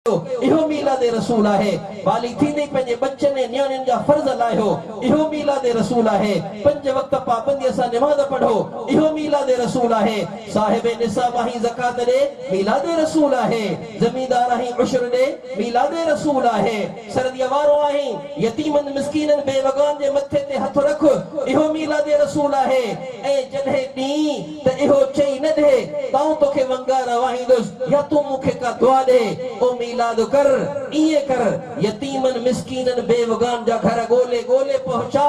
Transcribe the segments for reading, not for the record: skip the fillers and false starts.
इहो मीलाद रसूल आहे। बाली थींदे पंहिंजे बच्चनि न्याणियुनि जा फर्ज़ लाहियो, इहो मीलाद रसूल आहे। 5 वक्त पाबंदीअ सां निमाज़ पढ़ो, इहो मीलाद रसूल आहे। साहिब निसाब आहीं ज़कात ॾे, मीलाद रसूल आहे। ज़मींदार आहीं उशर ॾे, मीलाद रसूल आहे। सर्दीअ वारो आहीं, यतीमनि मिस्कीननि बेवगान जे मथे ते हथ रख, इहो मीलाद रसूल आहे। ऐं जॾहिं ॾींहुं त इहो चई न ॾे तां तोखे वंगार वाहींदुसि या तूं मूंखे का दुआ ॾे, ओ मीलाद कर, इए कर। यतीमन मिस्कीनन बेवगान जा घर गोले गोले पहुंचा,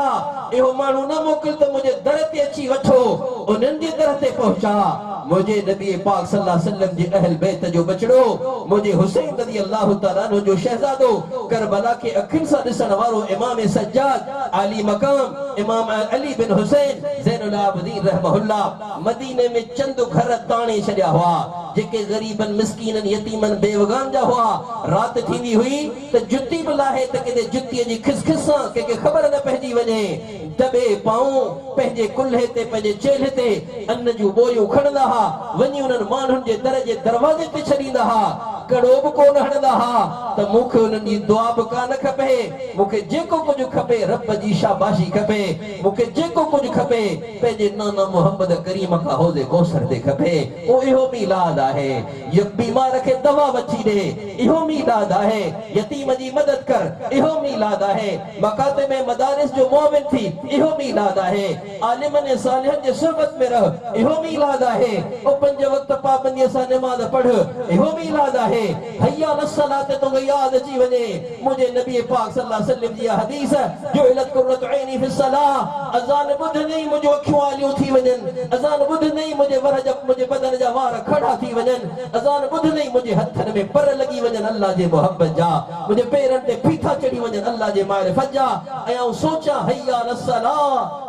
इहो माण्हू न मोकिल त मुझे दर ते अची वठो, उन्हनि जे दर ते पहुंचा। मुझे नबी पाक सल्लल्लाहु अलैहि वसल्लम जे अहल बैत जो बचड़ो, मुझे हुसैन रज़ी अल्लाह तआला अन्हु जो शहजादो, करबला के अखियुनि सां ॾिसण वारो इमाम सज्जाद आली मकाम इमाम अली बिन हुसैन ज़ैनुल आबिदीन रहमहुल्लाह, मदीने में चंद घर ताणे छॾिया हुआ जेके ग़रीबन मिस्कीनन यतीमन बेवगान जा हुआ। रात थींदी हुई त जुती बि लाहे त किथे जुतीअ जी खिसखिस सां कंहिंखे ख़बर न पइजी वञे। दॿे पाऊं पंहिंजे कुल्हे ते पंहिंजे चेल्हे ते अन्न जूं बोरियूं खणंदा हा, वञी उन्हनि माण्हुनि जे दर जे दरवाज़े ते छॾींदा हा, कड़ो बि कोन हणंदा हा त मूंखे उन्हनि जी दुआ बि कान खपे, मूंखे जेको कुझु खपे रब जी शाबाशी खपे, मूंखे जेको कुझु खपे पंहिंजे नाना मोहम्मद करीम खां हौज़े कौसर ते खपे। ओ इहो मीलाद आहे। ये बीमार खे दवा वठी ॾे, इहो मीलाद आहे। यतीम जी मदद कर, इहो मीलाद आहे। मकाते में मदारिस जो मुआविन थी, इहो मीलाद आहे। आलिमन सालिहन जे सुहबत में रह, इहो मीलाद आहे। ओ 5 वक्त पाबंदीअ सां निमाज़ पढ़, इहो मीलाद आहे। हय्या अलस्सलात तो याद अची वञे, मुझे नबी पाक सल्लल्लाहु अलैहि वसल्लम जी हदीस जो इलत कुर्रत ऐनी फी सलाह, अज़ान ॿुध नहीं मुझे अखियूं आलियूं थी वञनि, अज़ान ॿुध नहीं मुझे बदन जा वार खड़ा थी वञनि, अज़ान ॿुध नहीं मुझे हथनि में पर लॻी वञनि अल्लाह जे मोहब्बत जा, मुझे पेरनि ते फीथा चढ़ी वञनि अल्लाह जे मारिफत जा। ऐं सोचा हय्या अलस्सलाह,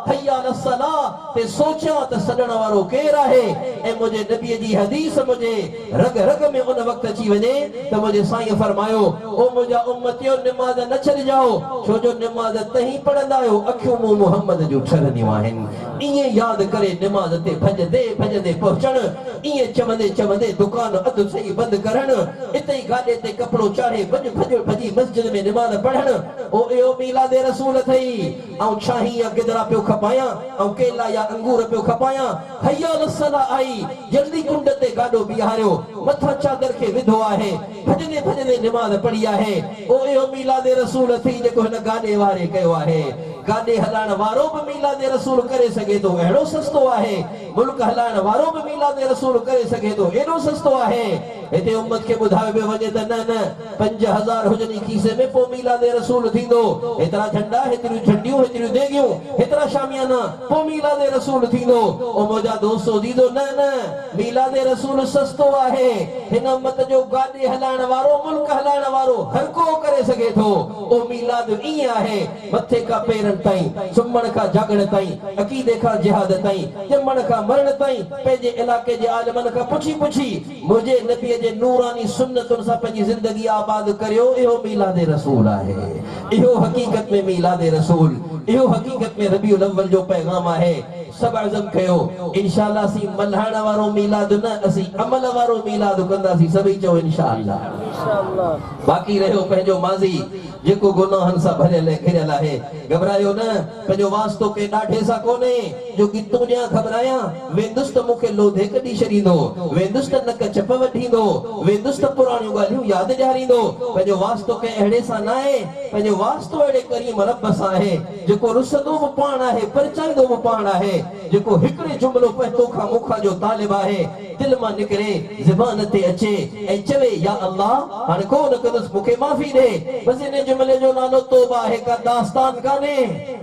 हय्या अलस्सलाह ते सोचा त सॾण वारो केरु आहे। ऐं मुझे नबी जी हदीस मुझे रग रग में उन वक्त अची वञे त मुझे साईं फरमायो, ओ मुंहिंजा उम्मतियो निमाज़ न छॾिजाओ, छो जो निमाज़ तहीं पढ़ंदा आहियो अखियूं मूं मोहम्मद जूं ठरंदियूं आहिनि। ईअं यादि करे निमाज़ ते भॼंदे भॼंदे पहुचण, ईअं चवंदे चवंदे दुकान अधु सही बंदि करण, इते ई गाॾे ते कपिड़ो चाढ़े भॼी मस्जिद में निमाज़ पढ़ण, ओ इहो मीलाद रसूल अथई। ऐं छाही या गिदरा पियो खपायां ऐं केला या अंगूर पियो खपायां, हय्या अलस्सलाह आई, जल्दी कुंड ते गाॾो बीहारियो, मथां चादर खे विधो आहे, भॼंदे भॼंदे निमाज़ पढ़ी आहे। ओ इहो मीलाद रसूल अथई जेको हिन गाॾे वारे कयो आहे। गाॾे हलाइण वारो बि मीलाद रसूल करे सघे थो, अहिड़ो सस्तो आहे। मुल्क हलाइण वारो बि मीलाद रसूल करे सघे थो, एॾो सस्तो आहे। हिते उम्मत खे ॿुधायो पियो वञे त न 5000 हुजनि खीसे में पोइ मीलाद रसूल थींदो। हेतिरा झंडा, हेतिरियूं झंडियूं, हेतिरियूं देगियूं, हेतिरा शामियाना, पोइ मीलाद रसूल थींदो। ओ मुंहिंजा दोस्तो दीदो, न मीलाद रसूल सस्तो आहे। हिन उम्मत जो गाॾे हलाइण वारो, मुल्क हलाइण वारो हर को करे सघे थो। ओ मीलाद ईअं आहे, मथे खां पेरनि ताईं, सुम्हण खां जागण ताईं, अक़ीदे खां जिहाद ताईं, ॼमण खां मरण ताईं, पंहिंजे इलाके जे आलिमनि खां पुछी पुछी मुंहिंजे नबीअ जे नूरानी सुन्नतुनि सां पंहिंजी ज़िंदगी आबाद करियो। इहो मीलाद रसूल आहे। इहो हक़ीक़त में मीलाद रसूल, इहो हक़ीक़त में रबीउल अव्वल जो पैगाम आहे। सब अज़म कयो इंशाअल्लाह, असीं मल्हाइण वारो मीलाद न, असीं अमल वारो मीलाद कंदासीं। सभई चओ इंशाअल्लाह। बाक़ी रहियो पंहिंजो माज़ी जेको गुनाहनि सां भरियल घिरियल आहे, घबरायो न। पंहिंजो वास्तो के ॾाढे सां कोन्हे जो गितूं ॾियां घबरायां, वेंदुसि त मूंखे लोधे कढी छॾींदो, वेंदुसि त नक चप वठींदो, वेंदुसि त पुराणियूं ॻाल्हियूं यादि ॾियारींदो। पंहिंजो वास्तो कंहिं अहिड़े सां न आहे, पंहिंजो वास्तो अहिड़े करीम रब सां आहे जेको रुसंदो बि पाण आहे, परचाईंदो बि पाण आहे, जेको हिकिड़े जुमिलो पंहिंजो खां मुखां जो तालिब आहे, दिलि मां निकिरे, ज़बान ते अचे ऐं चवे या अल्लाह हाणे को न कंदुसि, मूंखे माफ़ी ॾे। बसि इन जुमिले जो नालो तौबा आहे, का दास्तान कान्हे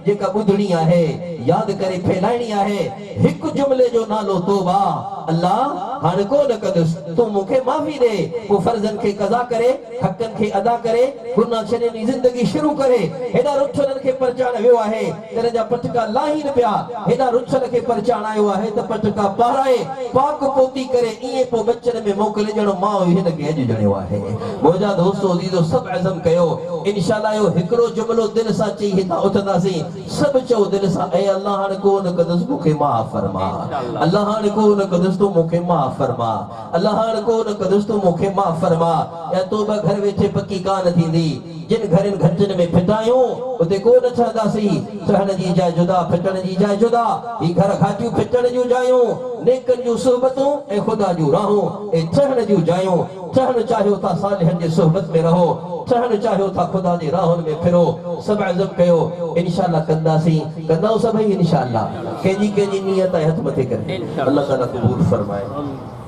जेका ॿुधणी आहे, यादि करे फैलाइणी आहे। हिकु जुमिले जो नालो तौबा, अल्लाह हाणे को न कंदुसि, तूं मूंखे माफ़ी ॾे। पोइ फर्ज़नि खे क़ज़ा करे, हक़नि खे अदा करे, गुनाह छॾे ज़िंदगी शुरू करे। हेॾा रुछलनि खे परचाइण वियो आहे, घर जा पटका लाहीनि पिया, हेॾा रुछल खे परचाइण आयो आहे त पटका पाराए पाक पोती करे ईअं पोइ बचन में मोकिले ॼणो माउ हिनखे अॼु ॼणियो आहे। मुंहिंजा दोस्तो दीदो सभु अज़म कयो इंशाअल्लाह। इहो हिकिड़ो जुमिलो दिलि सां चई हितां उथंदासीं। सब चओ दिल सां ऐ अल्लाह हाणे को न कदस मूंखे माफ़ फरमा अल्लाह हाणे को न कदस तूं मूंखे माफ़ फरमा अल्लाह हाणे को न कदस तूं मूंखे माफ़ फरमा या तौबा घर वेठे पक्की कान थींदी जिन घरनि घटनि में फिटायूं उते को न ठहंदासीं ठहण जी जाइ जुदा फिटण जी जाइ जुदा ही घर घाटियूं फिटण जूं जायूं नेकनि जूं सोहबतूं ऐं ख़ुदा जूं राहूं ऐं ठहण जूं जायूं ठहण चाहियो था सालिहनि जी सोहबत में रहो ठहण चाहियो था ख़ुदा जी राहुनि में फिरो सभु अज़म कयो इंशाअल्लाह कंदासीं कंदाऊं सभई इंशाअल्लाह कंहिंजी कंहिंजी नियत हथ मथे करे अल्लाह ताला क़बूल फरमाए